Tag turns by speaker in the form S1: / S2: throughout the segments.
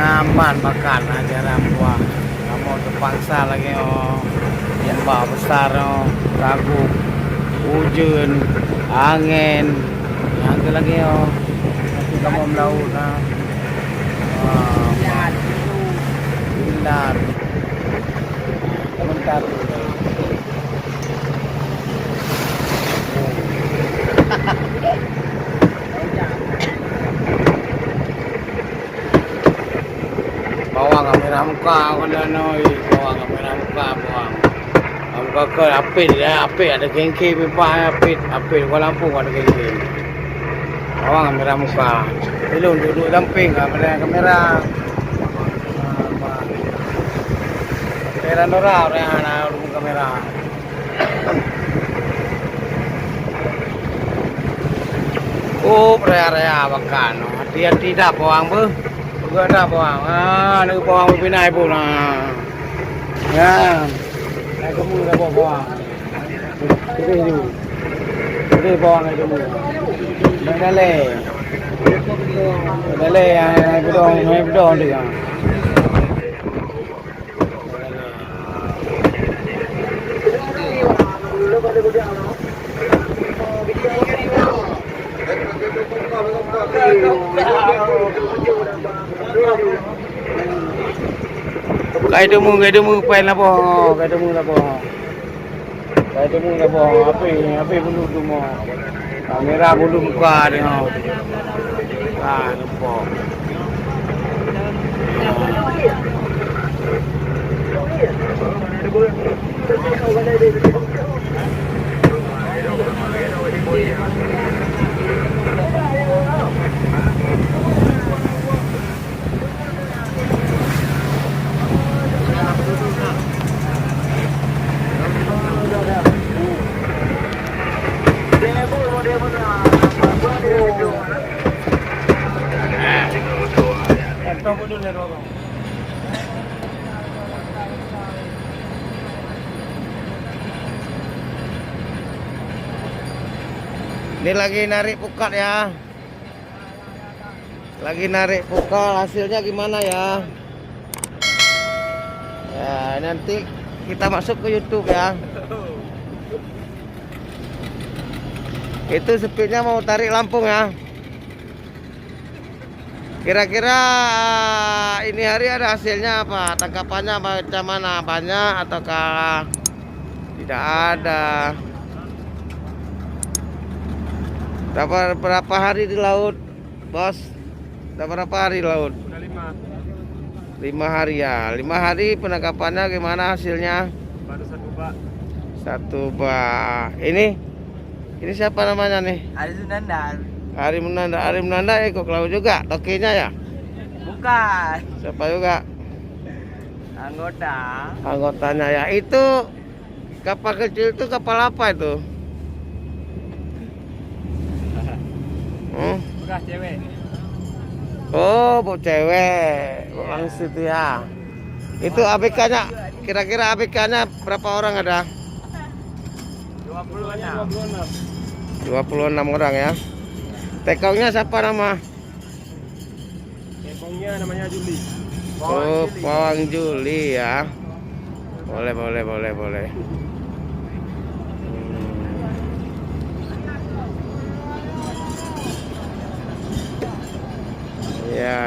S1: Aman makan aja buah. Kamu terpaksa lagi yang bawa besar ragu, hujan, angin, yang lagi nanti kamu melaut Bilar. Sebentar. Bawang kamera muka kena noi, bawang kamera muka bawang. Muka ke apit ya, apit ada gengke pipa apit Kuala Lumpur ada gengke. Bawang kamera muka. Belum duduk damping kamera. Kamera Nora orang kamera. Oh, rea makan. Hati-hati dah bawang ber. Juga dah bawang. Ni bawang berpinai pun ya. Naik kamu dah bawang. Ini bawang itu mu. Dale yang bedong dia. Kai demu pen apa? Kai demu apa? Api bulu tu mo. Kamera bulu muka dia. Nampak. Ini lagi narik pukat ya. Lagi narik pukat, hasilnya gimana ya? Ya, nanti kita masuk ke YouTube ya. Itu speednya mau tarik Lampung ya. Kira-kira ini hari ada hasilnya apa? Tangkapannya macam mana? Banyak ataukah tidak ada? Berapa hari di laut, bos? Udah berapa hari di laut?
S2: Udah 5
S1: hari ya. 5 hari penangkapannya gimana hasilnya?
S2: baru 1 bak.
S1: 1 bak. Ini siapa namanya nih? Ari Munanda ikut ke laut juga, tokinya ya?
S2: Bukan.
S1: Siapa juga? Anggotanya ya. Itu kapal kecil itu kapal apa itu?
S2: Bekas cewek.
S1: Oh, buat cewek. Langsung itu ya. Itu ABK-nya, kira-kira ABK-nya berapa orang ada?
S2: 26.
S1: 26 orang ya. TK-nya siapa nama?
S2: Kepongnya namanya Juli.
S1: Oh, Pawang Juli ya. Boleh. Ya.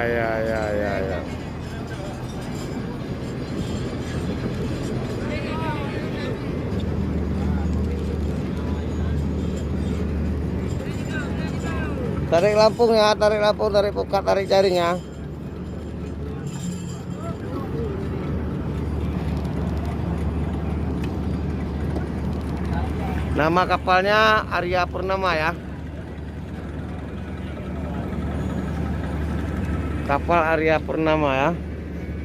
S1: Tarik Lampung ya, tarik pukat, tarik jaring ya. Nama kapalnya Arya Purnama ya. Kapal Arya Purnama ya.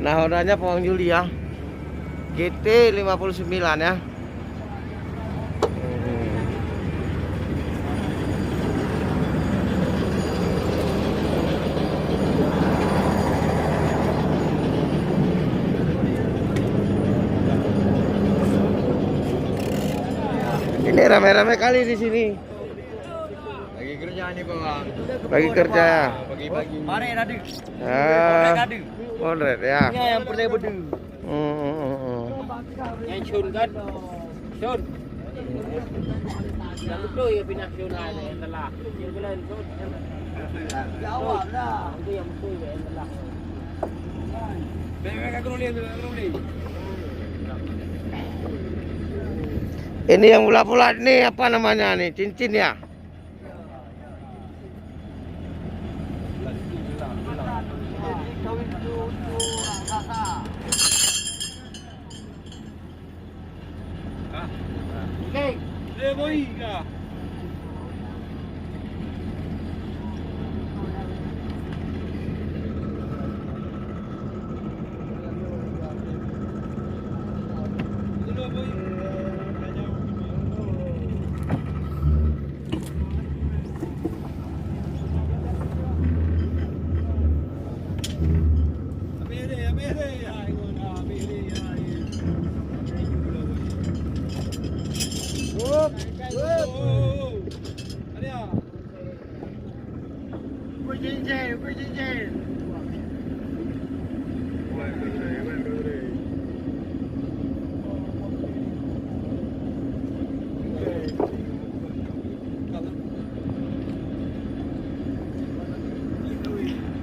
S1: Nahodanya Pawang Juli ya. GT 59 ya. Ini rame-rame kali di sini.
S2: Lagi kerja nih bawang.
S1: Bagi kerja ya.
S2: Bagi-bagi. Mari tadi.
S1: Ah, Modret ya.
S2: Ini yang perlu bedu. Yang Shun kan. Shun. Yang betul ya pindah Shun ada yang telah. Yang lain Shun. Jawab dah. Itu yang betul ya yang telah. Mereka keruli.
S1: Ini yang bulat-bulat nih apa namanya nih? Cincin ya?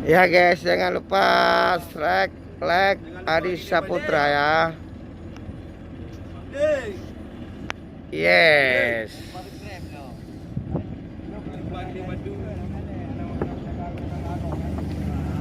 S1: Ya guys, jangan lupa subscribe, like Adi Saputra ya. Yes.